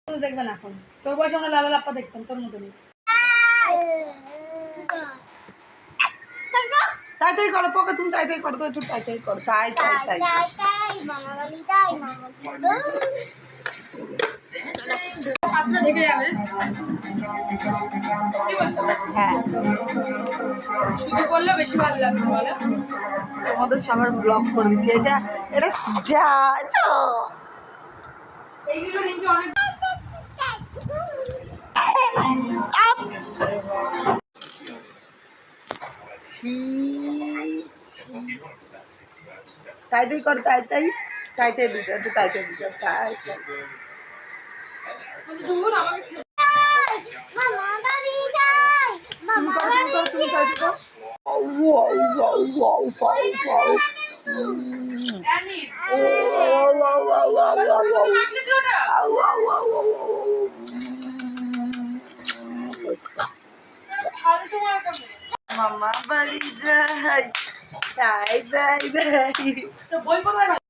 দেখবে না এখন তোর বয়সে আমরা লালা লাপ্পা দেখতাম তোর মতনই। তাই তাই করো পোকা, তুমি তাই তাই করো তো, একটু তাই তাই করো, তাই তাই তাই ঢেকে যাবে কি বলছো? হ্যাঁ, শুধু করলে বেশি ভালো লাগবে বলো। তোমাদের সবার ব্লগ করে দিচ্ছে। এটা এটা যা তো এইগুলো নাকি অনেক ছি ছি। তাই তাই কর, তাই তাই তাই তাই দিতে, একটু তাই তাই দিতে, তাই দূর আমাকে তুমি করো, তুমি করো, তুমি তাই তাই করো। Wow, wow, wow, wow, wow. Any Wow, wow, wow, wow, wow, wow. রাখলে তো ওটা Wow, wow, wow, wow, wow. ফালতু মারা কবে মামা বাড়ি যাই, তাই তাই তাই। তো বই কোথায়